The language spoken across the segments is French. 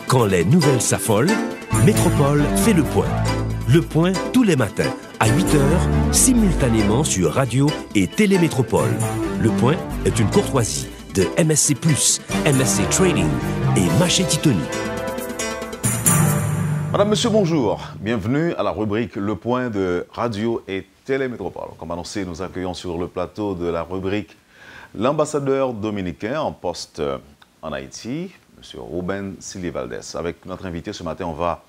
Quand les nouvelles s'affolent, Métropole fait le point. Le point tous les matins, à 8h, simultanément sur Radio et Télémétropole. Le point est une courtoisie de MSC+, MSC Trading et Maché Titoni. Madame, Monsieur, bonjour. Bienvenue à la rubrique Le Point de Radio et Télémétropole. Comme annoncé, nous accueillons sur le plateau de la rubrique l'ambassadeur dominicain en poste en Haïti, M. Ruben Sili Valdez. Avec notre invité ce matin, on va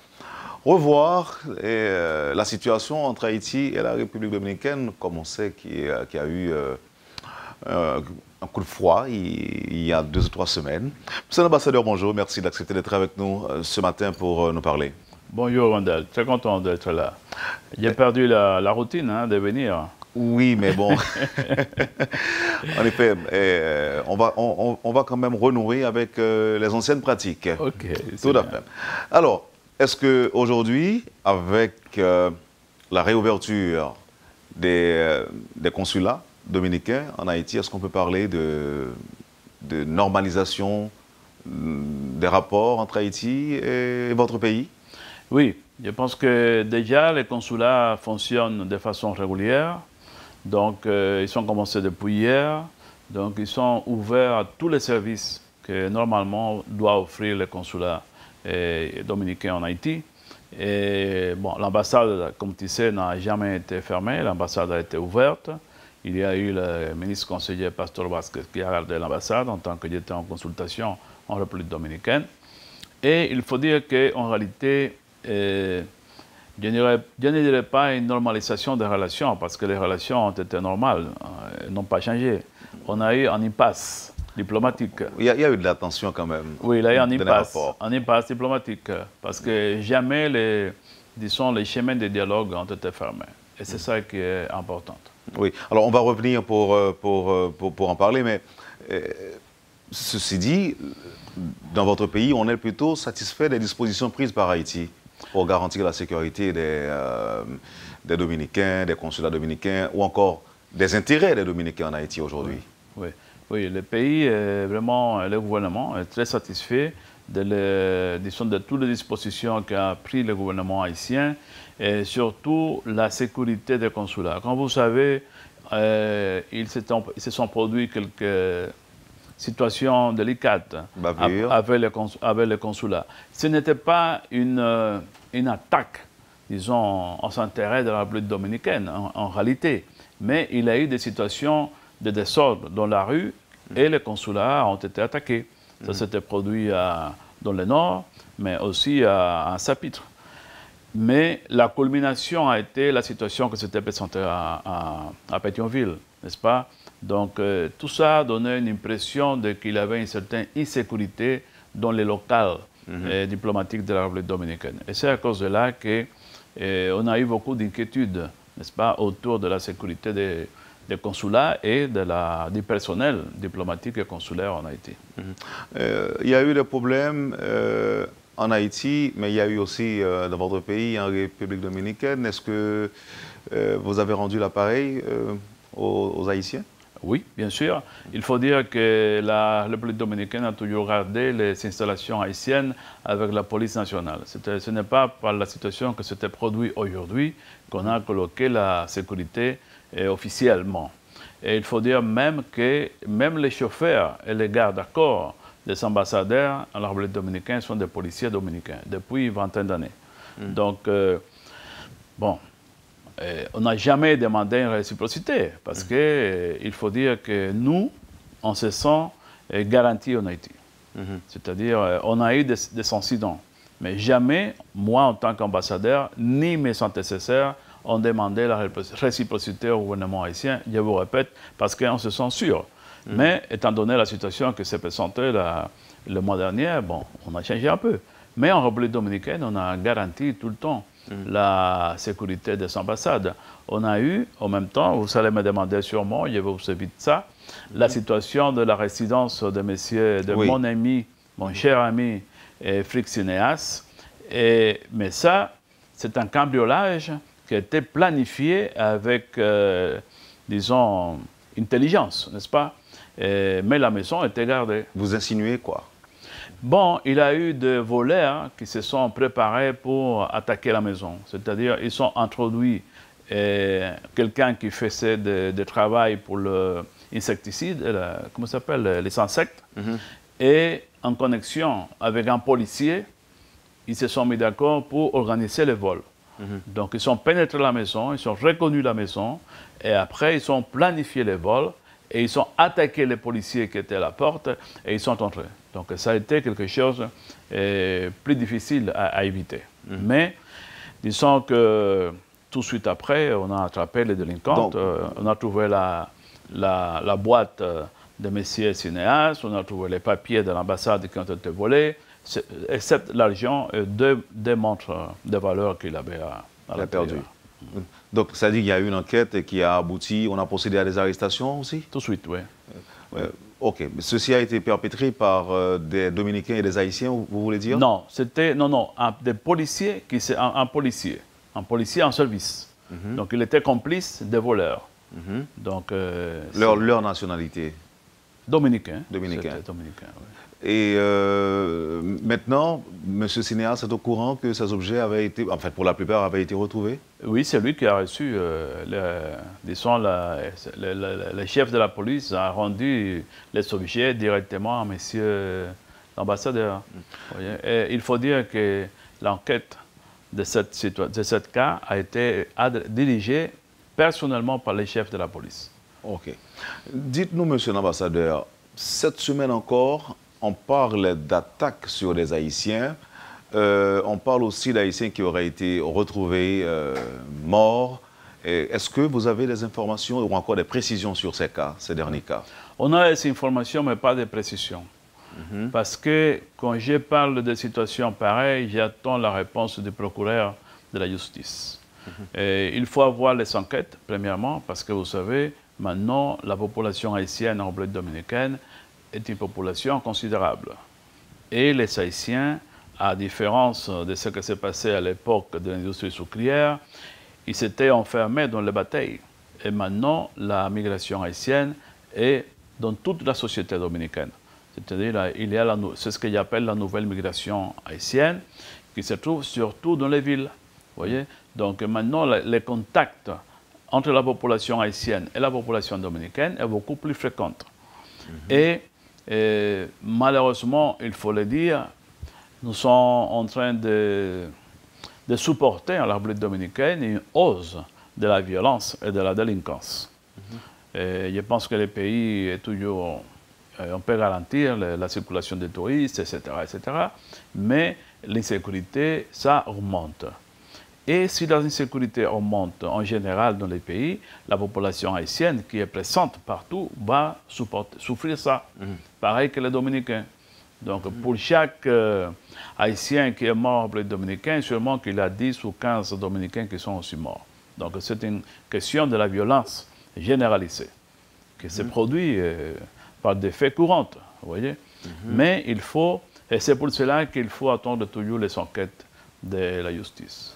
revoir la situation entre Haïti et la République dominicaine, comme on sait qu'il y a eu un coup de froid il y a 2 ou 3 semaines. Monsieur l'ambassadeur, bonjour. Merci d'accepter d'être avec nous ce matin pour nous parler. Bonjour Randall, très content d'être là. J'ai perdu la routine de venir. Oui, mais bon, en effet, on va quand même renouer avec les anciennes pratiques. Ok. Tout à fait. Alors, est-ce qu'aujourd'hui, avec la réouverture des consulats dominicains en Haïti, est-ce qu'on peut parler de normalisation des rapports entre Haïti et votre pays? Oui, je pense que déjà les consulats fonctionnent de façon régulière. Donc, ils sont commencés depuis hier. Donc, ils sont ouverts à tous les services que normalement doit offrir le consulat dominicain en Haïti. Et bon, l'ambassade, comme tu sais, n'a jamais été fermée. L'ambassade a été ouverte. Il y a eu le ministre conseiller Pastor Vasquez qui a gardé l'ambassade en tant que j'étais en consultation en République dominicaine. Et il faut dire qu'en réalité, je ne dirais pas une normalisation des relations, parce que les relations ont été normales, n'ont pas changé. On a eu un impasse diplomatique. Il y a eu de la tension quand même. Oui, il y a eu un impasse diplomatique, parce que jamais les chemins de dialogue ont été fermés. Et c'est ça qui est important. Oui, alors on va revenir pour en parler, mais ceci dit, dans votre pays, on est plutôt satisfait des dispositions prises par Haïti pour garantir la sécurité des Dominicains, des consulats dominicains, ou encore des intérêts des Dominicains en Haïti aujourd'hui. Oui, le pays, vraiment, le gouvernement est très satisfait de toutes les dispositions qu'a prises le gouvernement haïtien, et surtout la sécurité des consulats. Comme vous savez, il se sont produits quelques situations délicates avec les consulats. Ce n'était pas une attaque, disons, en s'intérêt de la République dominicaine, en réalité. Mais il y a eu des situations de désordre dans la rue et les consulats ont été attaqués. Ça s'était produit dans le nord, mais aussi à Saint-Pitre. Mais la culmination a été la situation que s'était présentée à Pétionville, n'est-ce pas? Donc, tout ça a donné une impression qu'il y avait une certaine insécurité dans les locales diplomatiques de la République dominicaine. Et c'est à cause de là qu'on a eu beaucoup d'inquiétudes, n'est-ce pas, autour de la sécurité des consulats et du personnel diplomatique et consulaire en Haïti. Il y a eu des problèmes en Haïti, mais il y a eu aussi dans votre pays, en République dominicaine. Est-ce que vous avez rendu l'appareil aux Haïtiens? Oui, bien sûr. Il faut dire que la République dominicaine a toujours gardé les installations haïtiennes avec la police nationale. Ce n'est pas par la situation que s'était produite aujourd'hui qu'on a coloqué la sécurité officiellement. Et il faut dire même que même les chauffeurs et les gardes-corps des ambassadeurs en République dominicaine sont des policiers dominicains depuis une vingtaine d'années. Donc, bon, on n'a jamais demandé une réciprocité parce qu'il faut dire que nous, on se sent garantis en Haïti. C'est-à-dire, on a eu des incidents, mais jamais, moi en tant qu'ambassadeur, ni mes antécédents ont demandé la réciprocité au gouvernement haïtien, je vous répète, parce qu'on se sent sûr. Mais étant donné la situation qui s'est présentée le mois dernier, bon, on a changé un peu. Mais en République dominicaine, on a garanti tout le temps la sécurité des ambassades. On a eu, en même temps, vous allez me demander sûrement, je vais vous éviter ça, la situation de la résidence de mon ami, mon cher ami, Frixineas. Mais ça, c'est un cambriolage qui a été planifié avec, disons, intelligence, n'est-ce pas? Mais la maison était gardée. Vous insinuez quoi? Bon, il y a eu des voleurs qui se sont préparés pour attaquer la maison. C'est-à-dire, ils ont introduit quelqu'un qui faisait du travail pour l'insecticide, comment ça s'appelle, les insectes, et en connexion avec un policier, ils se sont mis d'accord pour organiser le vol. Donc, ils ont pénétré la maison, ils ont reconnu la maison, et après, ils ont planifié le vol, et ils ont attaqué les policiers qui étaient à la porte, et ils sont entrés. Donc, ça a été quelque chose plus difficile à éviter. Mais, disons que tout de suite après, on a attrapé les délinquants, on a trouvé la boîte de M. Cinéas, on a trouvé les papiers de l'ambassade qui ont été volés, excepte l'argent et deux montres de valeur qu'il avait à perdu. Donc, ça dit qu'il y a eu une enquête qui a abouti, on a procédé à des arrestations aussi? Tout de suite, oui. OK. Ceci a été perpétré par des Dominicains et des Haïtiens, vous voulez dire? Non, c'était des policiers, un policier en service. Donc, il était complice des voleurs. Donc, leur nationalité? Dominicain. Dominicain. Dominicain, oui. Et maintenant, M. Cinéas est au courant que ces objets avaient été, en fait, pour la plupart, avaient été retrouvés? Oui, c'est lui qui a reçu, disons, le chef de la police a rendu les objets directement à M. l'ambassadeur. Et il faut dire que l'enquête de ce cas a été dirigée personnellement par les chefs de la police. OK. Dites-nous, monsieur l'ambassadeur, cette semaine encore, on parle d'attaques sur des Haïtiens. On parle aussi d'Haïtiens qui auraient été retrouvés morts. Est-ce que vous avez des informations ou encore des précisions sur ces cas, ces derniers cas? On a des informations, mais pas de précisions. Parce que quand je parle de situations pareilles, j'attends la réponse du procureur de la justice. Et il faut avoir les enquêtes, premièrement, parce que vous savez, maintenant, la population haïtienne en République dominicaine est une population considérable. Et les Haïtiens, à différence de ce qui s'est passé à l'époque de l'industrie sucrière, ils s'étaient enfermés dans les batailles. Et maintenant, la migration haïtienne est dans toute la société dominicaine. C'est-à-dire, il y a c'est ce que j'appelle la nouvelle migration haïtienne, qui se trouve surtout dans les villes. Voyez? Donc maintenant, les contacts entre la population haïtienne et la population dominicaine est beaucoup plus fréquent. Et malheureusement, il faut le dire, nous sommes en train de supporter en République dominicaine une hausse de la violence et de la délinquance. Et je pense que le pays est toujours... on peut garantir la circulation des touristes, etc., etc. Mais l'insécurité, ça augmente. Et si l'insécurité augmente en général dans les pays, la population haïtienne qui est présente partout va souffrir ça. Pareil que les Dominicains. Donc pour chaque Haïtien qui est mort en République dominicaine, sûrement qu'il y a 10 ou 15 Dominicains qui sont aussi morts. Donc c'est une question de la violence généralisée qui se produit par des faits courants, vous voyez. Mais il faut, et c'est pour cela qu'il faut attendre toujours les enquêtes de la justice.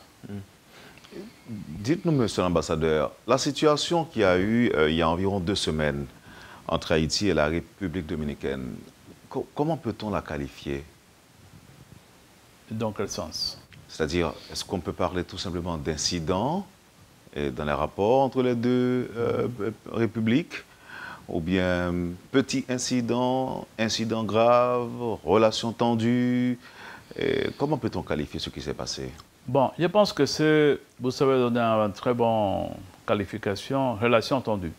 Dites-nous, monsieur l'ambassadeur, la situation qu'il y a eu il y a environ 2 semaines entre Haïti et la République dominicaine, comment peut-on la qualifier? Dans quel sens? C'est-à-dire, est-ce qu'on peut parler tout simplement d'incident dans les rapports entre les deux républiques? Ou bien petit incident, incident grave, relation tendue? Comment peut-on qualifier ce qui s'est passé? Bon, je pense que vous savez donner une très bonne qualification, relation tendue.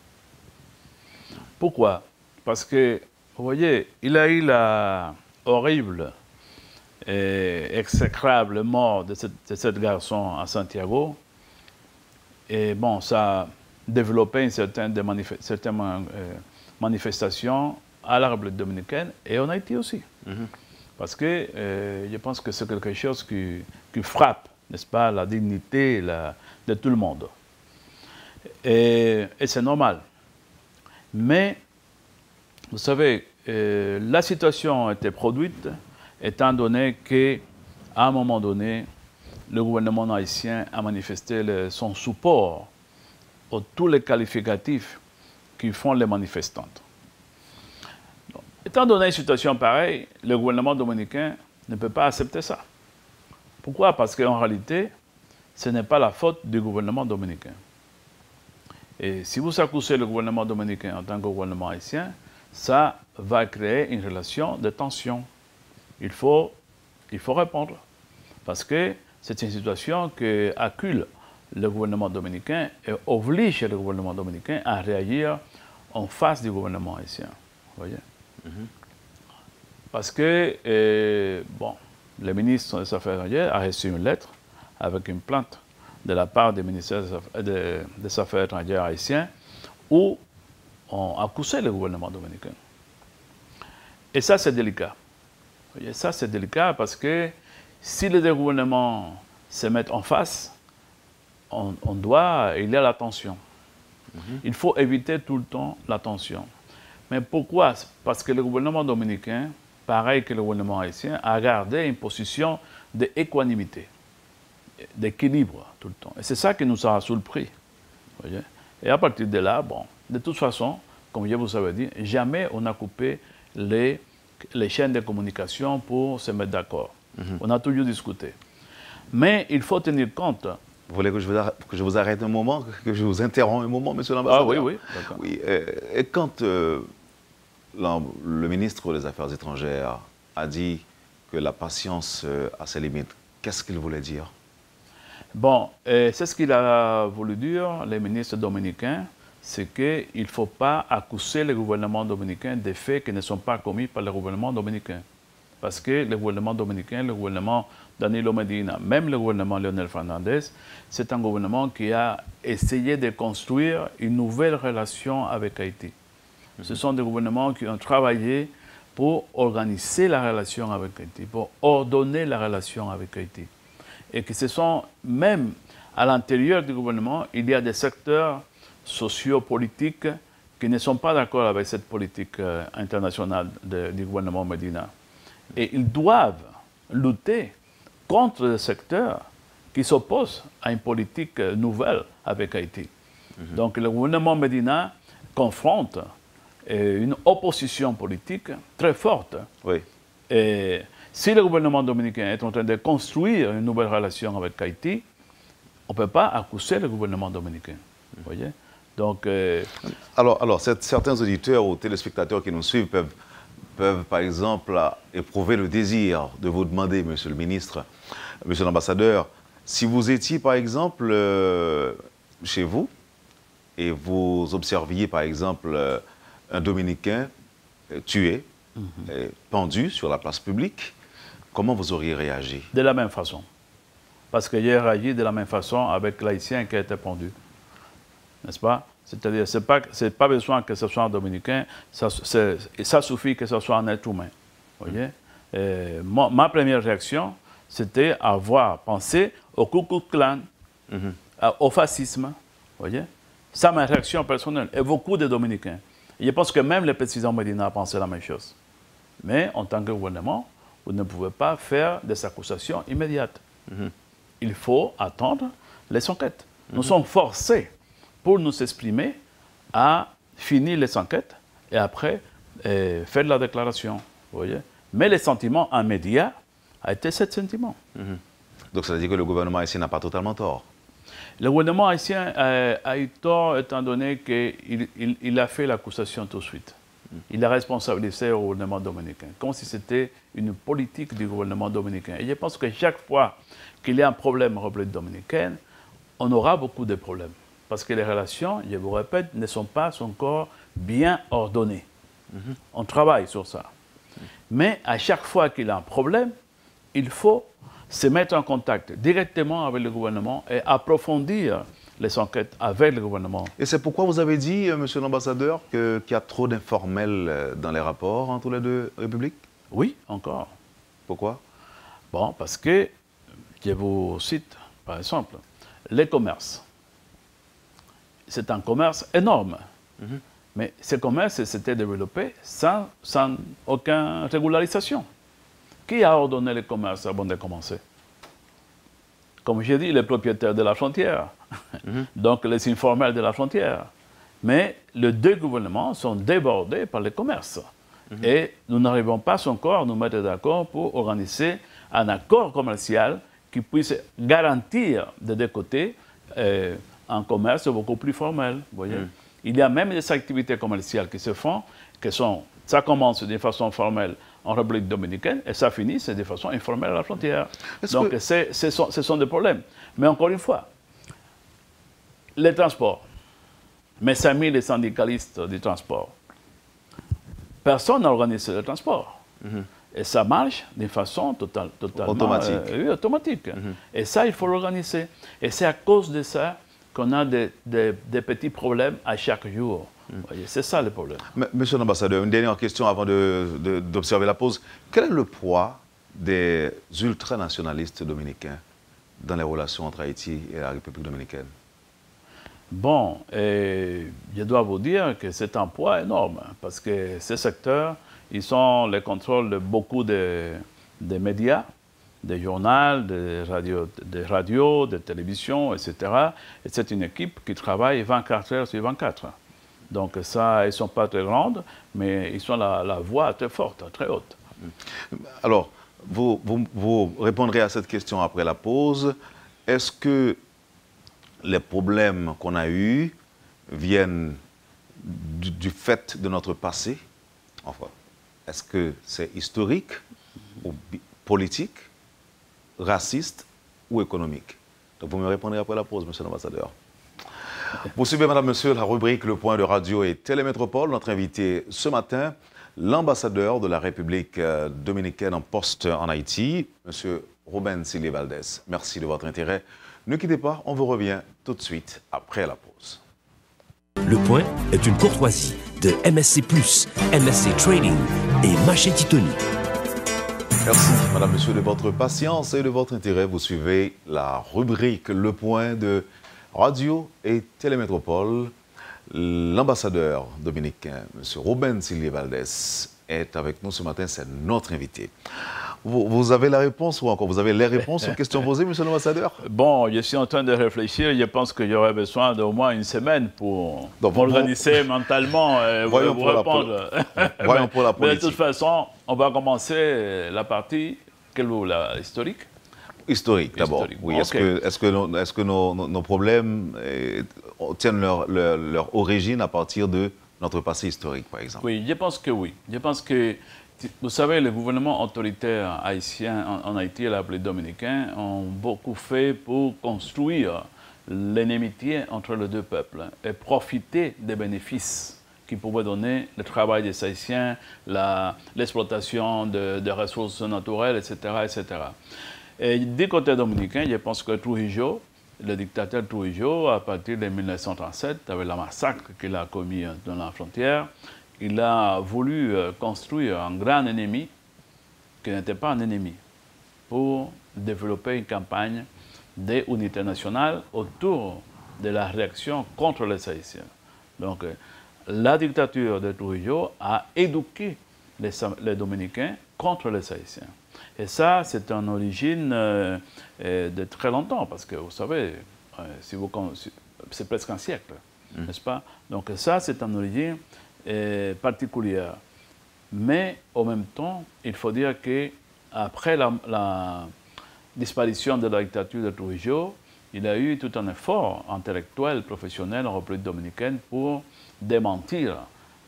Pourquoi? Parce que, vous voyez, il y a eu la horrible et exécrable mort de ce garçon à Santiago. Et bon, ça a développé une certaine manifestation à la République dominicaine et en Haïti aussi. Parce que je pense que c'est quelque chose qui frappe, n'est-ce pas, la dignité de tout le monde. Et c'est normal. Mais, vous savez, la situation a été produite étant donné qu'à un moment donné, le gouvernement haïtien a manifesté son support à tous les qualificatifs qui font les manifestants. Étant donné une situation pareille, le gouvernement dominicain ne peut pas accepter ça. Pourquoi? Parce qu'en réalité, ce n'est pas la faute du gouvernement dominicain. Et si vous accusez le gouvernement dominicain en tant que gouvernement haïtien, ça va créer une relation de tension. Il faut répondre. Parce que c'est une situation qui accule le gouvernement dominicain et oblige le gouvernement dominicain à réagir en face du gouvernement haïtien. Vous voyez? Parce que, le ministre des Affaires étrangères a reçu une lettre avec une plainte de la part du ministère des Affaires étrangères haïtien où on accusait le gouvernement dominicain. Et ça, c'est délicat. Vous voyez, ça, c'est délicat parce que si les deux gouvernements se mettent en face, il y a la tension. Il faut éviter tout le temps la tension. Mais pourquoi? Parce que le gouvernement dominicain, pareil que le gouvernement haïtien, a gardé une position d'équanimité, d'équilibre tout le temps. Et c'est ça qui nous a surpris. Voyez? Et à partir de là, de toute façon, comme je vous avais dit, jamais on a coupé les chaînes de communication pour se mettre d'accord. On a toujours discuté. Mais il faut tenir compte. Vous voulez que je vous arrête un moment, que je vous interromps un moment, monsieur l'ambassadeur? Ah oui, d'accord. Oui, et quand le ministre des Affaires étrangères a dit que la patience a ses limites, qu'est-ce qu'il voulait dire? C'est ce qu'il a voulu dire, le ministre dominicain, c'est qu'il ne faut pas accuser le gouvernement dominicain des faits qui ne sont pas commis par le gouvernement dominicain. Parce que le gouvernement dominicain, le gouvernement Danilo Medina, même le gouvernement Leonel Fernandez, c'est un gouvernement qui a essayé de construire une nouvelle relation avec Haïti. Ce sont des gouvernements qui ont travaillé pour organiser la relation avec Haïti, pour ordonner la relation avec Haïti. Et que ce sont, même à l'intérieur du gouvernement, il y a des secteurs sociopolitiques qui ne sont pas d'accord avec cette politique internationale du gouvernement Medina. Et ils doivent lutter contre les secteurs qui s'opposent à une politique nouvelle avec Haïti. Donc le gouvernement Medina confronte une opposition politique très forte. Oui. Et si le gouvernement dominicain est en train de construire une nouvelle relation avec Haïti, on ne peut pas accuser le gouvernement dominicain. Vous voyez? Donc, Alors, certains auditeurs ou téléspectateurs qui nous suivent peuvent par exemple, éprouver le désir de vous demander, monsieur le ministre, monsieur l'ambassadeur, si vous étiez par exemple chez vous et vous observiez par exemple un Dominicain tué, pendu sur la place publique, comment vous auriez réagi? De la même façon. Parce que j'ai réagi de la même façon avec l'Haïtien qui a été pendu. N'est-ce pas? C'est-à-dire, ce n'est pas besoin que ce soit un Dominicain, ça suffit que ce soit un être humain. Vous voyez? Ma première réaction, c'était avoir pensé au Ku Klux Klan, au fascisme. Vous voyez? C'est ma réaction personnelle. Et beaucoup de Dominicains. Et je pense que même le président Medina a pensé la même chose. Mais en tant que gouvernement, vous ne pouvez pas faire des accusations immédiates. Il faut attendre les enquêtes. Nous sommes forcés, pour nous exprimer, à finir les enquêtes et après faire la déclaration. Vous voyez? Mais le sentiment immédiat a été ce sentiment. Donc ça veut dire que le gouvernement haïtien n'a pas totalement tort? Le gouvernement haïtien a eu tort étant donné qu'il a fait l'accusation tout de suite. Il a responsabilisé le gouvernement dominicain, comme si c'était une politique du gouvernement dominicain. Et je pense que chaque fois qu'il y a un problème en République dominicaine, on aura beaucoup de problèmes. Parce que les relations, je vous répète, ne sont pas encore bien ordonnées. On travaille sur ça. Mais à chaque fois qu'il y a un problème, il faut se mettre en contact directement avec le gouvernement et approfondir les enquêtes avec le gouvernement. Et c'est pourquoi vous avez dit, monsieur l'ambassadeur, qu'il y a trop d'informels dans les rapports entre les deux républiques? Oui, encore. Pourquoi? Parce que, je vous cite, par exemple, les commerces. C'est un commerce énorme. Mais ce commerce s'était développé sans aucune régularisation. Qui a ordonné le commerce avant de commencer? Comme j'ai dit, les propriétaires de la frontière. Donc les informels de la frontière. Mais les deux gouvernements sont débordés par le commerce. Et nous n'arrivons pas encore à nous mettre d'accord pour organiser un accord commercial qui puisse garantir des deux côtés un commerce beaucoup plus formel. Vous voyez. Il y a même des activités commerciales qui se font, ça commence de façon formelle en République dominicaine et ça finit de façon informelle à la frontière. Donc ce sont des problèmes. Mais encore une fois, les transports, mes amis les syndicalistes du transport, personne n'a organisé le transport. Et ça marche d'une façon totalement automatique. Automatique. Et ça, il faut l'organiser. Et c'est à cause de ça qu'on a des petits problèmes à chaque jour. C'est ça le problème. Monsieur l'ambassadeur, une dernière question avant d'observer la pause. Quel est le poids des ultranationalistes dominicains dans les relations entre Haïti et la République dominicaine? Bon, je dois vous dire que c'est un poids énorme, parce que ces secteurs, ils ont le contrôle de beaucoup de médias, des journaux, des radios, des télévisions, etc. Et c'est une équipe qui travaille 24 heures sur 24. Donc ça, ils ne sont pas très grandes, mais ils ont la voix très forte, très haute. Alors, vous répondrez à cette question après la pause. Est-ce que les problèmes qu'on a eus viennent du fait de notre passé? Enfin, est-ce que c'est historique, ou politique, raciste ou économique? Donc vous me répondrez après la pause, monsieur l'ambassadeur. Vous suivez, madame, monsieur, la rubrique Le Point de Radio et Télémétropole. Notre invité ce matin, l'ambassadeur de la République dominicaine en poste en Haïti, monsieur Ruben Silly Valdez. Merci de votre intérêt. Ne quittez pas, on vous revient tout de suite après la pause. Le Point est une courtoisie de MSC+, MSC Trading et Maché Titoni. Merci, madame, monsieur, de votre patience et de votre intérêt. Vous suivez la rubrique Le Point de Radio et Télémétropole. L'ambassadeur dominicain, monsieur Ruben Silly Valdez, est avec nous ce matin. C'est notre invité. Vous avez la réponse ou encore vous avez les réponses aux questions posées, monsieur l'ambassadeur? Bon, je suis en train de réfléchir. Je pense qu'il y aurait besoin d'au moins une semaine pour organiser mentalement et vous répondre. Voyons pour la politique. Mais de toute façon, on va commencer la partie, historique? Historique, d'abord. Oui. Okay. Est-ce que nos problèmes tiennent leur origine à partir de notre passé historique, par exemple? Oui, je pense que oui. Je pense que, vous savez, les gouvernements autoritaires haïtiens en Haïti et la République dominicaine ont beaucoup fait pour construire l'inimitié entre les deux peuples et profiter des bénéfices qui pouvaient donner le travail des Haïtiens, l'exploitation des ressources naturelles, etc., etc. Et du côté dominicain, je pense que Trujillo, le dictateur Trujillo, à partir de 1937, avec la massacre qu'il a commis dans la frontière, il a voulu construire un grand ennemi qui n'était pas un ennemi pour développer une campagne d'unité nationale autour de la réaction contre les Haïtiens. Donc, la dictature de Trujillo a éduqué les Dominicains contre les Haïtiens. Et ça, c'est une origine de très longtemps, parce que vous savez, c'est presque un siècle, n'est-ce pas? Donc ça, c'est une origine particulière. Mais en même temps, il faut dire qu'après la disparition de la dictature de Trujillo, il y a eu tout un effort intellectuel, professionnel en République dominicaine pour démentir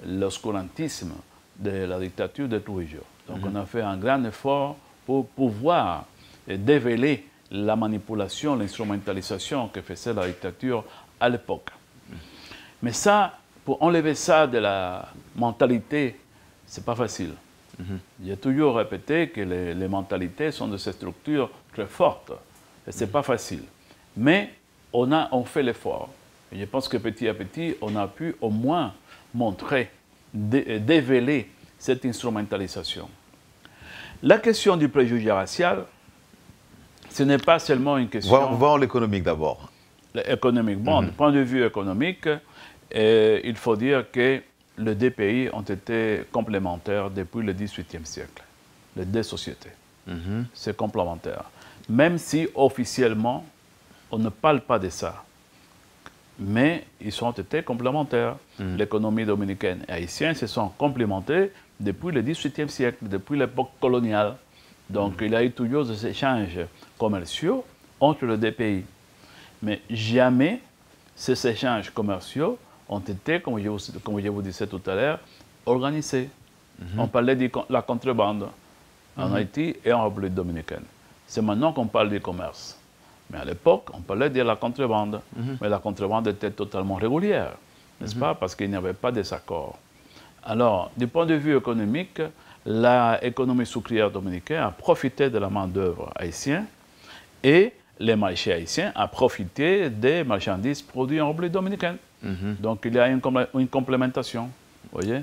l'obscurantisme de la dictature de Trujillo. Donc on a fait un grand effort pour pouvoir dévoiler la manipulation, l'instrumentalisation que faisait la dictature à l'époque. Mais ça, pour enlever ça de la mentalité, c'est pas facile. J'ai toujours répété que les mentalités sont de ces structures très fortes. Et c'est pas facile. Mais on fait l'effort. Je pense que petit à petit, on a pu au moins montrer, dévoiler cette instrumentalisation. La question du préjugé racial, ce n'est pas seulement une question... Voyons l'économique d'abord. L'économique. Bon, du point de vue économique, il faut dire que les deux pays ont été complémentaires depuis le XVIIIe siècle. Les deux sociétés. C'est complémentaire. Même si officiellement, on ne parle pas de ça. Mais ils ont été complémentaires. L'économie dominicaine et haïtienne se sont complémentés depuis le XVIIIe siècle, depuis l'époque coloniale. Donc, il y a eu toujours des échanges commerciaux entre les deux pays. Mais jamais ces échanges commerciaux ont été, comme je vous disais tout à l'heure, organisés. On parlait de la contrebande en Haïti et en République dominicaine. C'est maintenant qu'on parle du commerce. Mais à l'époque, on parlait de la contrebande. Mais la contrebande était totalement régulière, n'est-ce pas? Parce qu'il n'y avait pas de désaccord. Alors, du point de vue économique, l'économie sucrière dominicaine a profité de la main-d'œuvre haïtienne et les marchés haïtiens ont profité des marchandises produites en République dominicaine. Donc, il y a une complémentation. Voyez?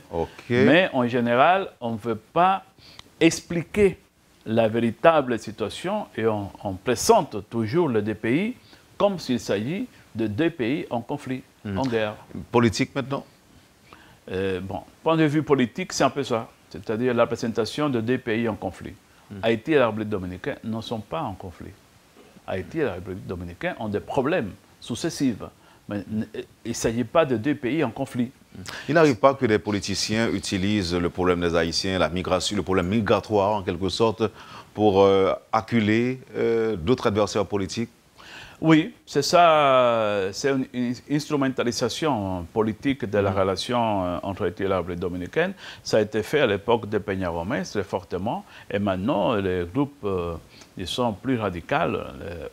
Mais en général, on ne veut pas expliquer la véritable situation et on présente toujours les deux pays comme s'il s'agit de deux pays en conflit, en guerre. Politique maintenant? Bon, point de vue politique, c'est un peu ça. C'est-à-dire la présentation de deux pays en conflit. Haïti et la République dominicaine ne sont pas en conflit. Haïti et la République dominicaine ont des problèmes successifs. Mais il ne s'agit pas de deux pays en conflit. Il n'arrive pas que des politiciens utilisent le problème des Haïtiens, la migration, le problème migratoire en quelque sorte, pour acculer d'autres adversaires politiques? Oui, c'est ça, c'est une instrumentalisation politique de la relation entre Haïti et la République dominicaine. Ça a été fait à l'époque de Peña Gómez très fortement, et maintenant les groupes ils sont plus radicaux,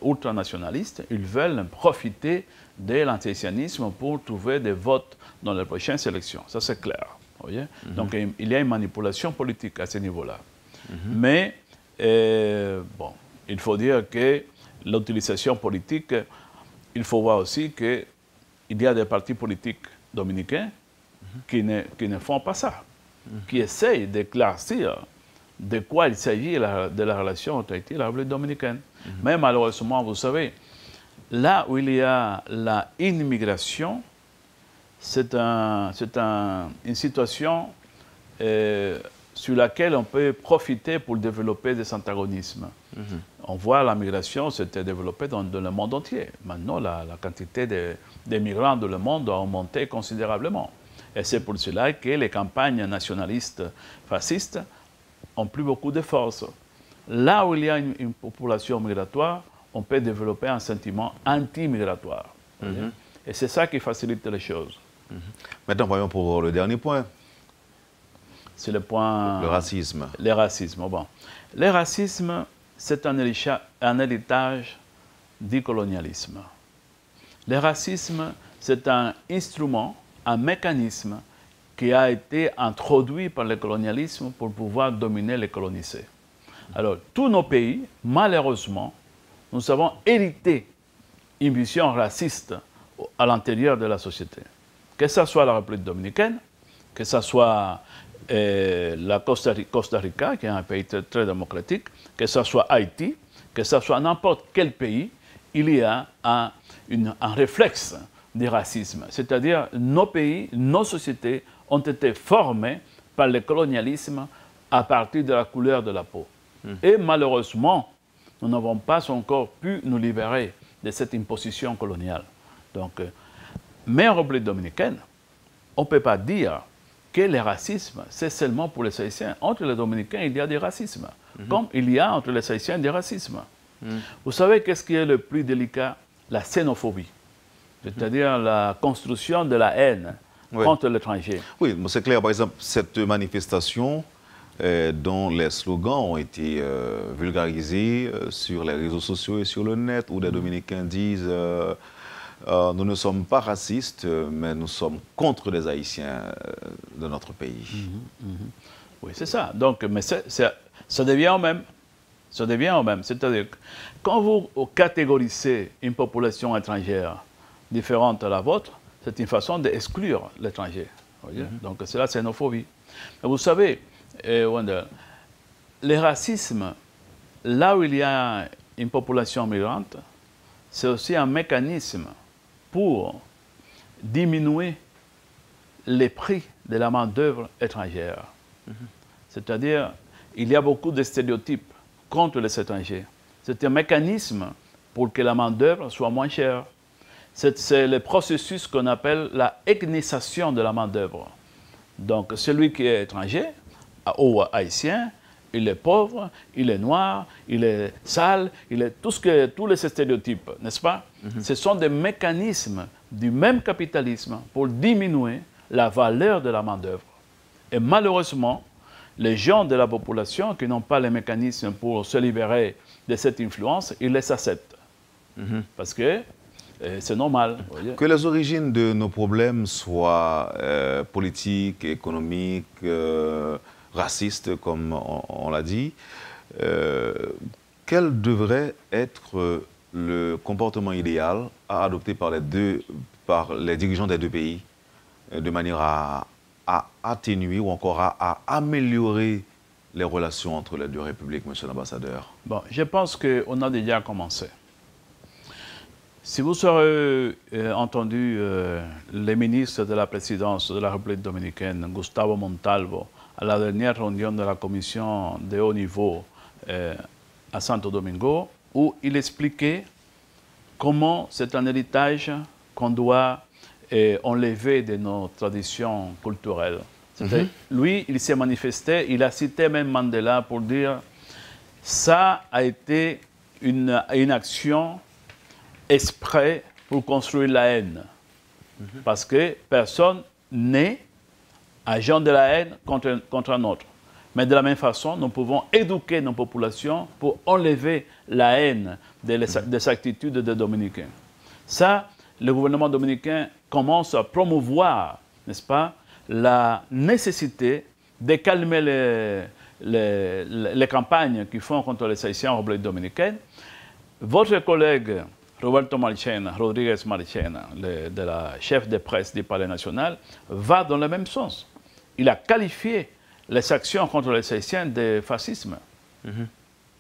ultranationalistes, ils veulent profiter de l'antihaïtianisme pour trouver des votes dans les prochaines élections. Ça, c'est clair. Voyez? Donc, il y a une manipulation politique à ce niveau-là. Mais, bon, il faut dire que l'utilisation politique, il faut voir aussi qu'il y a des partis politiques dominicains qui ne font pas ça, qui essayent d'éclaircir de quoi il s'agit de la relation entre Haïti et la République dominicaine. Mais malheureusement, vous savez, là où il y a une immigration, c'est une situation sur laquelle on peut profiter pour développer des antagonismes. On voit la migration s'était développée dans le monde entier. Maintenant, la quantité de migrants dans le monde a augmenté considérablement. Et c'est pour cela que les campagnes nationalistes fascistes ont plus beaucoup de force. Là où il y a une population migratoire, on peut développer un sentiment anti-migratoire. Et c'est ça qui facilite les choses. Maintenant, voyons pour le dernier point. C'est le point... Le racisme. Le racisme, bon. Le racisme, c'est un héritage du colonialisme. Le racisme, c'est un instrument, un mécanisme qui a été introduit par le colonialisme pour pouvoir dominer les colonisés. Alors, tous nos pays, malheureusement, nous avons hérité une vision raciste à l'intérieur de la société. Que ce soit la République dominicaine, que ce soit la Costa Rica, qui est un pays très, très démocratique, que ce soit Haïti, que ce soit n'importe quel pays, il y a un réflexe du racisme. C'est-à-dire, nos pays, nos sociétés ont été formés par le colonialisme à partir de la couleur de la peau. Et malheureusement, nous n'avons pas encore pu nous libérer de cette imposition coloniale. Donc, mais en République dominicaine, on ne peut pas dire que le racisme, c'est seulement pour les Haïtiens. Entre les Dominicains, il y a du racisme, comme il y a entre les Haïtiens du racisme. Vous savez qu'est-ce qui est le plus délicat? La xénophobie, c'est-à-dire la construction de la haine contre l'étranger. Oui, c'est clair. Par exemple, cette manifestation dont les slogans ont été vulgarisés sur les réseaux sociaux et sur le net, où des Dominicains disent nous ne sommes pas racistes, mais nous sommes contre les Haïtiens de notre pays. Oui, c'est ça. Donc, mais ça devient au même. Ça devient au même. C'est-à-dire que quand vous catégorisez une population étrangère différente à la vôtre, c'est une façon d'exclure l'étranger. Donc, c'est la xénophobie. Mais vous savez, Wendell, le racisme, là où il y a une population migrante, c'est aussi un mécanisme pour diminuer les prix de la main-d'œuvre étrangère. C'est-à-dire, il y a beaucoup de stéréotypes contre les étrangers. C'est un mécanisme pour que la main-d'œuvre soit moins chère. C'est le processus qu'on appelle la ethnisation de la main-d'œuvre. Donc, celui qui est étranger aux Haïtiens, il est pauvre, il est noir, il est sale, il est tous les stéréotypes, n'est-ce pas? Ce sont des mécanismes du même capitalisme pour diminuer la valeur de la main-d'œuvre. Et malheureusement, les gens de la population qui n'ont pas les mécanismes pour se libérer de cette influence, ils les acceptent. Parce que c'est normal. Voyez. Que les origines de nos problèmes soient politiques, économiques, racistes, comme on l'a dit, quel devrait être le comportement idéal à adopter par les dirigeants des deux pays de manière à atténuer ou encore à améliorer les relations entre les deux républiques, monsieur l'ambassadeur? Bon, je pense qu'on a déjà commencé. Si vous aurez entendu les ministres de la présidence de la République dominicaine, Gustavo Montalvo, à la dernière réunion de la commission de haut niveau à Santo Domingo, où il expliquait comment c'est un héritage qu'on doit enlever de nos traditions culturelles. Lui, il s'est manifesté, il a cité même Mandela pour dire ça a été une action exprès pour construire la haine. Parce que personne n'est agent de la haine contre un autre. Mais de la même façon, nous pouvons éduquer nos populations pour enlever la haine des attitudes des Dominicains. Ça, le gouvernement dominicain commence à promouvoir, n'est-ce pas, la nécessité de calmer les campagnes qu'ils font contre les Haïtiens en République dominicaine. Votre collègue Roberto Marchena, Rodriguez Marchena, de la chef de presse du Palais national, va dans le même sens. Il a qualifié les actions contre les Haïtiens de fascisme.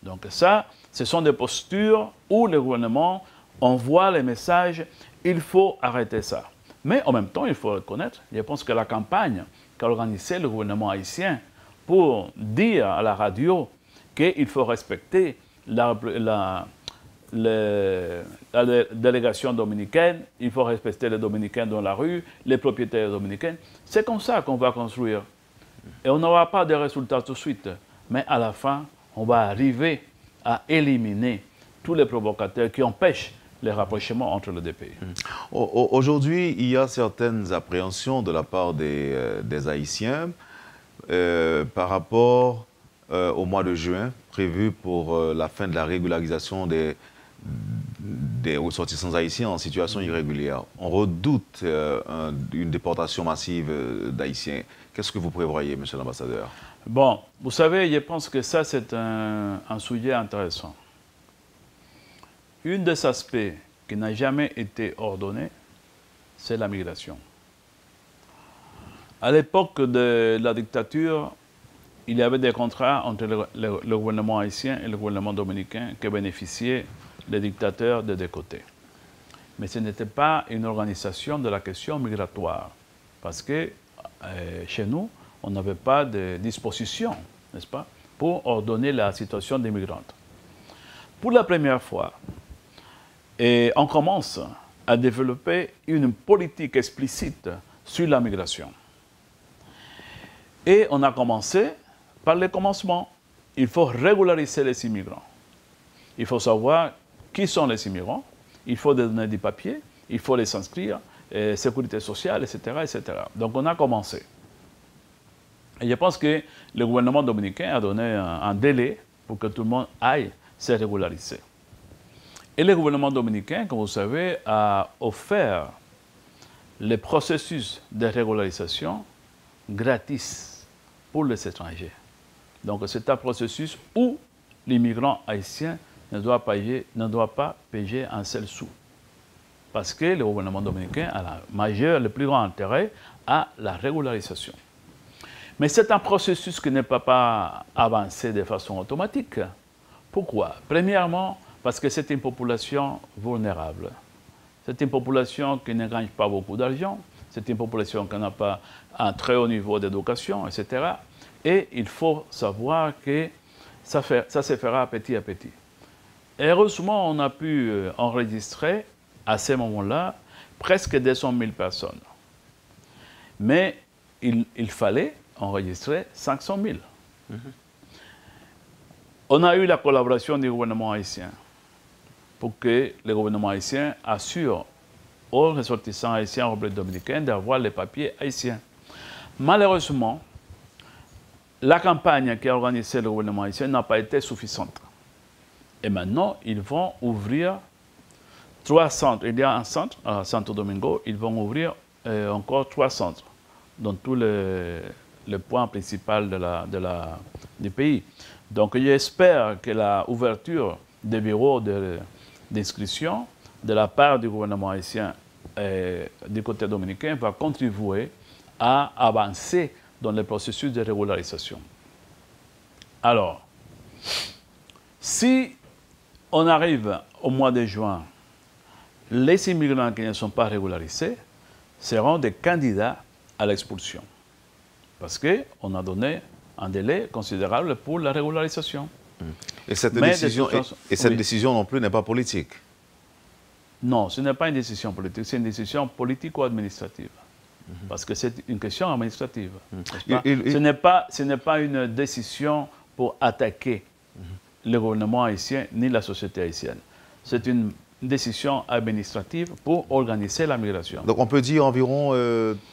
Donc ça, ce sont des postures où le gouvernement envoie les messages, il faut arrêter ça. Mais en même temps, il faut reconnaître, je pense que la campagne qu'a organisée le gouvernement haïtien pour dire à la radio qu'il faut respecter la délégation dominicaine, il faut respecter les Dominicains dans la rue, les propriétaires dominicains. C'est comme ça qu'on va construire. Et on n'aura pas de résultats tout de suite. Mais à la fin, on va arriver à éliminer tous les provocateurs qui empêchent les rapprochements entre les deux pays. Aujourd'hui, il y a certaines appréhensions de la part des Haïtiens par rapport au mois de juin prévu pour la fin de la régularisation des ressortissants haïtiens en situation irrégulière. On redoute une déportation massive d'Haïtiens. Qu'est-ce que vous prévoyez, monsieur l'ambassadeur? Bon, vous savez, je pense que ça, c'est un sujet intéressant. Un des aspects qui n'a jamais été ordonné, c'est la migration. À l'époque de la dictature, il y avait des contrats entre le gouvernement haïtien et le gouvernement dominicain qui bénéficiaient les dictateurs des deux côtés. Mais ce n'était pas une organisation de la question migratoire, parce que chez nous, on n'avait pas de disposition, n'est-ce pas, pour ordonner la situation des migrantes. Pour la première fois, on commence à développer une politique explicite sur la migration. Et on a commencé par le commencement. Il faut régulariser les immigrants. Il faut savoir qui sont les immigrants. Il faut donner des papiers. Il faut les inscrire. Sécurité sociale, etc., etc. Donc on a commencé. Et je pense que le gouvernement dominicain a donné un délai pour que tout le monde aille se régulariser. Et le gouvernement dominicain, comme vous savez, a offert le processus de régularisation gratis pour les étrangers. Donc c'est un processus où l'immigrant haïtien ne doit pas payer un seul sou. Parce que le gouvernement dominicain a le plus grand intérêt à la régularisation. Mais c'est un processus qui ne peut pas avancer de façon automatique. Pourquoi? Premièrement, parce que c'est une population vulnérable. C'est une population qui ne gagne pas beaucoup d'argent. C'est une population qui n'a pas un très haut niveau d'éducation, etc. Et il faut savoir que ça se fera petit à petit. Et heureusement, on a pu enregistrer à ce moment-là presque 200 000 personnes. Mais il fallait enregistrer 500 000. On a eu la collaboration du gouvernement haïtien pour que le gouvernement haïtien assure aux ressortissants haïtiens en République dominicaine d'avoir les papiers haïtiens. Malheureusement, la campagne qui a organisé le gouvernement haïtien n'a pas été suffisante. Et maintenant, ils vont ouvrir 3 centres. Il y a un centre à Santo Domingo, ils vont ouvrir encore 3 centres dans tous les points principaux du pays. Donc j'espère que l'ouverture des bureaux d'inscription de la part du gouvernement haïtien du côté dominicain va contribuer à avancer dans le processus de régularisation. Alors, si on arrive au mois de juin, les immigrants qui ne sont pas régularisés seront des candidats à l'expulsion. Parce qu'on a donné un délai considérable pour la régularisation. Et cette décision non plus n'est pas politique? Non, ce n'est pas une décision politique, c'est une décision politico-administrative. Parce que c'est une question administrative. Ce n'est pas une décision pour attaquer le gouvernement haïtien ni la société haïtienne. C'est une décision administrative pour organiser la migration. Donc on peut dire environ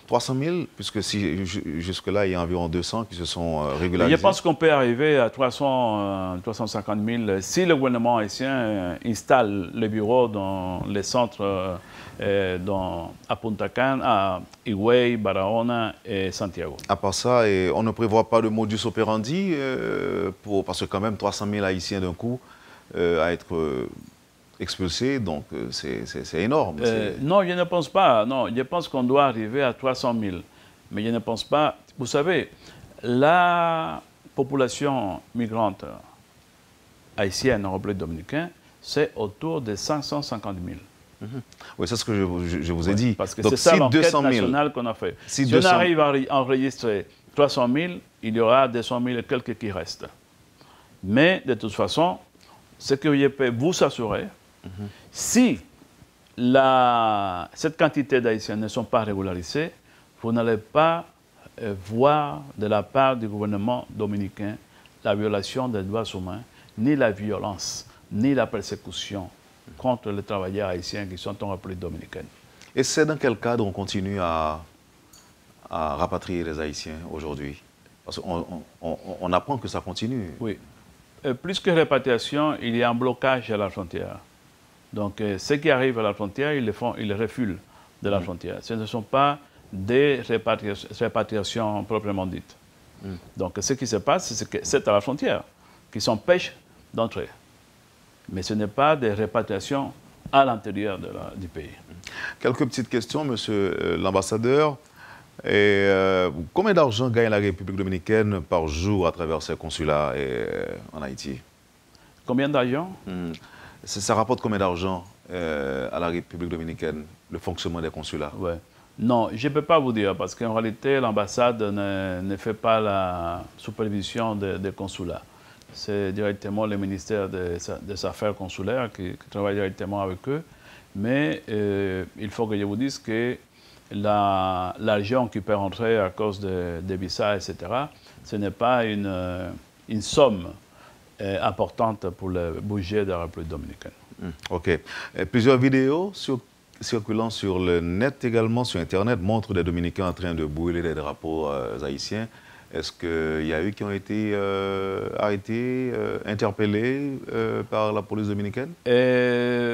300 000, puisque jusque-là, il y a environ 200 qui se sont régularisés. Je pense qu'on peut arriver à 350 000 si le gouvernement haïtien installe les bureaux dans les centres à Punta Cana, à Higüey, Barahona et Santiago. À part ça, on ne prévoit pas de modus operandi, parce que quand même 300 000 Haïtiens d'un coup à être expulsés, donc c'est énorme. Non, je ne pense pas. Non, je pense qu'on doit arriver à 300 000. Mais je ne pense pas... Vous savez, la population migrante haïtienne en République dominicaine, c'est autour de 550 000. Oui, c'est ce que je vous ai dit. Parce que c'est ça l'enquête nationale qu'on a fait. Si on arrive à enregistrer 300 000, il y aura 200 000 et quelques qui restent. Mais de toute façon, ce que je peux vous assurer, si cette quantité d'Haïtiens ne sont pas régularisés, vous n'allez pas voir de la part du gouvernement dominicain la violation des droits humains, ni la violence, ni la persécution contre les travailleurs haïtiens qui sont en République dominicaine. Et c'est dans quel cadre on continue à rapatrier les Haïtiens aujourd'hui? Parce qu'on apprend que ça continue. Oui. Plus que répatriation, il y a un blocage à la frontière. Donc, ceux qui arrivent à la frontière, ils les refulent de la frontière. Ce ne sont pas des répatriations proprement dites. Donc, ce qui se passe, c'est que c'est à la frontière qui s'empêche d'entrer. Mais ce n'est pas des répatriations à l'intérieur du pays. Quelques petites questions, monsieur l'ambassadeur. Combien d'argent gagne la République dominicaine par jour à travers ses consulats en Haïti? Combien d'argent? Ça rapporte combien d'argent à la République dominicaine, le fonctionnement des consulats? Ouais. Non, je ne peux pas vous dire, parce qu'en réalité, l'ambassade ne fait pas la supervision des consulats. C'est directement le ministère des Affaires consulaires qui travaille directement avec eux. Mais il faut que je vous dise que l'argent qui peut rentrer à cause des visas, etc., ce n'est pas une somme importante pour le budget de la République dominicaine. OK. Plusieurs vidéos circulant sur le net également, sur Internet, montrent des Dominicains en train de brûler des drapeaux haïtiens. Est-ce qu'il y a eu qui ont été arrêtés, interpellés par la police dominicaine?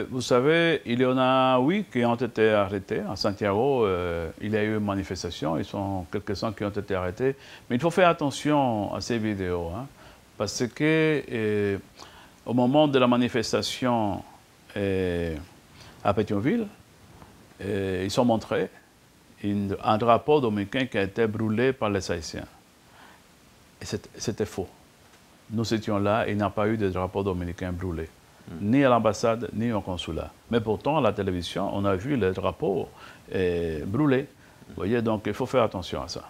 Vous savez, il y en a, oui, qui ont été arrêtés. À Santiago, il y a eu une manifestation. Ils sont quelques-uns qui ont été arrêtés. Mais il faut faire attention à ces vidéos, hein, parce que au moment de la manifestation à Pétionville, ils ont montré un drapeau dominicain qui a été brûlé par les Haïtiens. C'était faux. Nous étions là et il n'y a pas eu de drapeau dominicain brûlé, ni à l'ambassade, ni au consulat. Mais pourtant, à la télévision, on a vu le drapeau brûlé. Vous voyez, donc il faut faire attention à ça.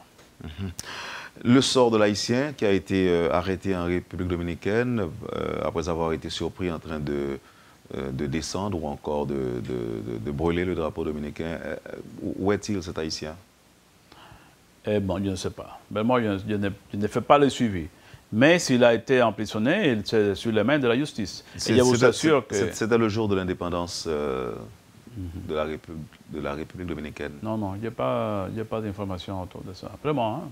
Le sort de l'Haïtien qui a été arrêté en République dominicaine après avoir été surpris en train de descendre ou encore de brûler le drapeau dominicain, où est-il cet Haïtien? Bon, je ne sais pas. Ben moi, je ne fais pas le suivi. Mais s'il a été emprisonné, c'est sur les mains de la justice. Et je vous assure que... C'était le jour de l'indépendance de la République dominicaine. Non, il n'y a pas d'informations autour de ça. Vraiment,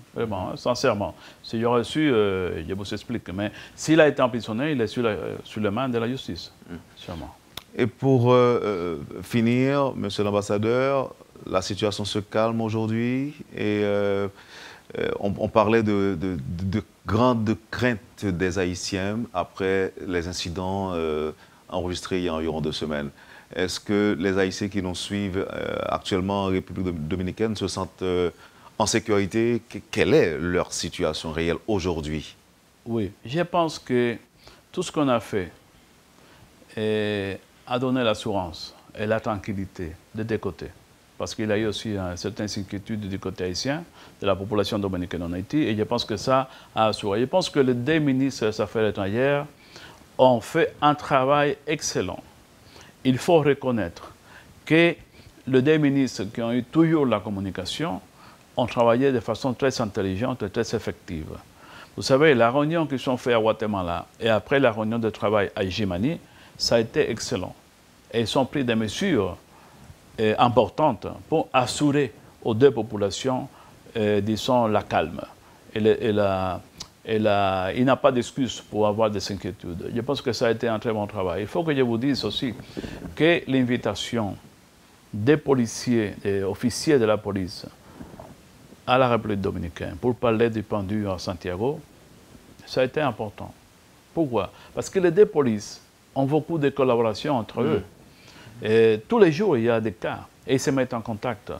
sincèrement. Si j'aurais su, je vous explique. Mais s'il a été emprisonné, il est sur les mains de la justice, sûrement. Et pour finir, Monsieur l'ambassadeur, la situation se calme aujourd'hui et on parlait de grandes craintes des Haïtiens après les incidents enregistrés il y a environ 2 semaines. Est-ce que les Haïtiens qui nous suivent actuellement en République dominicaine se sentent en sécurité? Quelle est leur situation réelle aujourd'hui? Oui, je pense que tout ce qu'on a fait a donné l'assurance et la tranquillité de deux côtés. Parce qu'il y a eu aussi certaines inquiétudes du côté haïtien, de la population dominicaine en Haïti, et je pense que ça a assuré. Je pense que les 2 ministres des Affaires étrangères ont fait un travail excellent. Il faut reconnaître que les 2 ministres qui ont eu toujours la communication ont travaillé de façon très intelligente et très effective. Vous savez, la réunion qu'ils ont faite à Guatemala et après la réunion de travail à Jimani, ça a été excellent. Et ils ont pris des mesures importantes pour assurer aux 2 populations, disons, la calme. Il n'a pas d'excuse pour avoir des inquiétudes. Je pense que ça a été un très bon travail. Il faut que je vous dise aussi que l'invitation des policiers, des officiers de la police à la République dominicaine pour parler du pendu à Santiago, ça a été important. Pourquoi? Parce que les 2 polices ont beaucoup de collaboration entre eux. Et tous les jours, il y a des cas et ils se mettent en contact.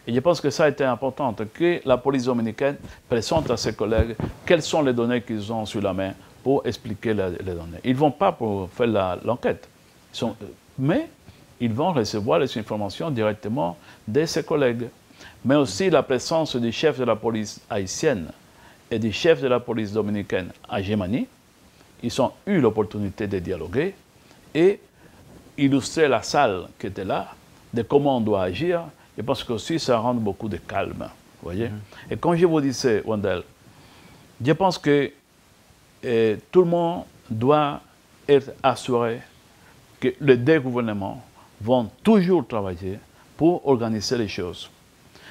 Et je pense que ça a été important que la police dominicaine présente à ses collègues quelles sont les données qu'ils ont sur la main pour expliquer les données. Ils ne vont pas pour faire l'enquête, mais ils vont recevoir les informations directement de ses collègues. Mais aussi la présence du chef de la police haïtienne et du chef de la police dominicaine à Jimani, ils ont eu l'opportunité de dialoguer et illustrer la salle qui était là, de comment on doit agir. Je pense que aussi ça rend beaucoup de calme. Voyez? Et comme je vous disais, Wendell, je pense que tout le monde doit être assuré que les 2 gouvernements vont toujours travailler pour organiser les choses.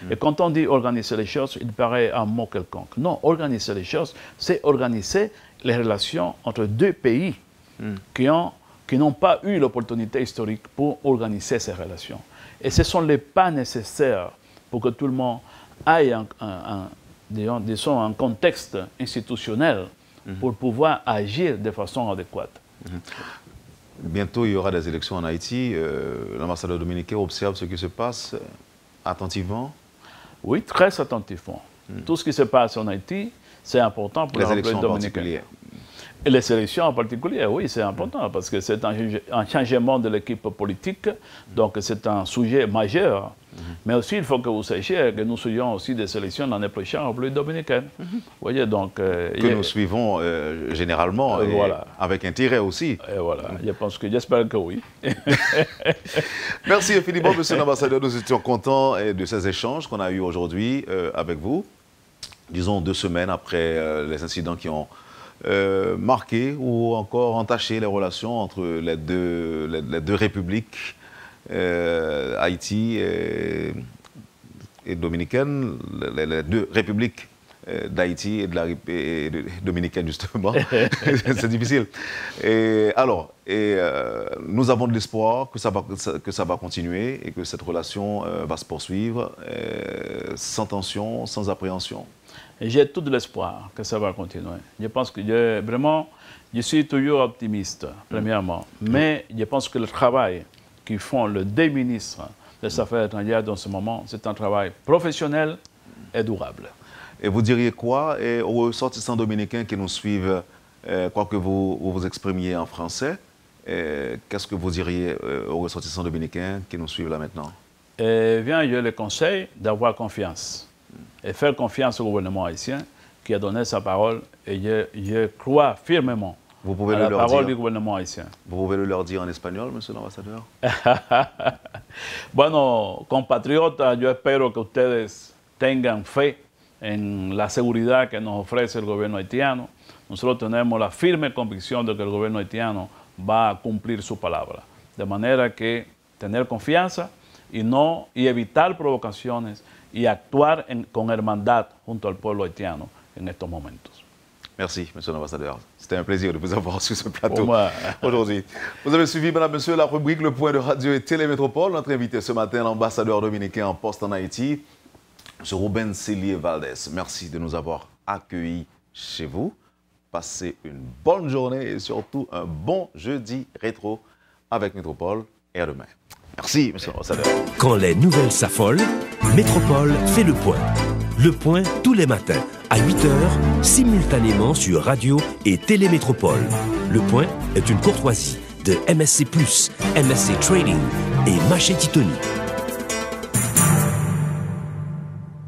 Et quand on dit organiser les choses, il paraît un mot quelconque. Non, organiser les choses, c'est organiser les relations entre 2 pays qui n'ont pas eu l'opportunité historique pour organiser ces relations. Et ce sont les pas nécessaires pour que tout le monde aille disons, un contexte institutionnel pour pouvoir agir de façon adéquate. Bientôt, il y aura des élections en Haïti. L'ambassadeur dominicain observe ce qui se passe attentivement. Oui, très attentivement. Tout ce qui se passe en Haïti, c'est important pour la République dominicaine. Et les élections en particulier, oui, c'est important parce que c'est un changement de l'équipe politique, donc c'est un sujet majeur. Mais aussi, il faut que vous sachiez que nous suivons aussi des élections l'année prochaine en République dominicaine. Vous voyez, donc... que nous suivons généralement voilà. Avec intérêt aussi. Et voilà, j'espère que oui. Merci infiniment, Monsieur l'ambassadeur. Nous étions contents de ces échanges qu'on a eus aujourd'hui avec vous. Disons 2 semaines après les incidents qui ont marqué ou encore entaché les relations entre les deux républiques, Haïti et dominicaine, les 2 républiques d'Haïti et de dominicaine, justement. C'est difficile. Nous avons de l'espoir que ça va continuer et que cette relation va se poursuivre sans tension, sans appréhension. J'ai tout de l'espoir que ça va continuer. Je pense que je suis toujours optimiste, premièrement. Mais je pense que le travail qu'ils font les 2 ministres des Affaires étrangères dans ce moment, c'est un travail professionnel et durable. Et vous diriez quoi aux ressortissants dominicains qui nous suivent, quoi que vous vous exprimiez en français, qu'est-ce que vous diriez aux ressortissants dominicains qui nous suivent là maintenant? Je les conseille d'avoir confiance et faire confiance au gouvernement haïtien qui a donné sa parole et je crois fermement à la parole du gouvernement haïtien. Vous pouvez le leur dire en espagnol, monsieur l'ambassadeur? Bueno, compatriotas, yo espero que ustedes tengan fe en la seguridad que nos ofrece el gobierno haitiano. nosotros tenemos la firme convicción de que el gobierno haitiano va a cumplir su palabra. De manera que tener confianza y evitar provocaciones y actuar con hermandad junto al pueblo haitiano en estos momentos. Merci, monsieur l'ambassadeur. C'était un plaisir de vous avoir sur ce plateau aujourd'hui. Vous avez suivi, mesdames et messieurs, la rubrique Le Point de Radio et Télémétropole. Notre invité ce matin, l'ambassadeur dominicain en poste en Haïti, M. Ruben Cellier Valdez. Merci de nous avoir accueillis chez vous. Passez une bonne journée et surtout un bon jeudi rétro avec Métropole et à demain. Merci, monsieur l'ambassadeur. Quand les nouvelles s'affolent, Métropole fait le point. Le point tous les matins à 8h, simultanément sur Radio et Télémétropole. Le point est une courtoisie de MSC+, MSC Trading et Maché Titoni.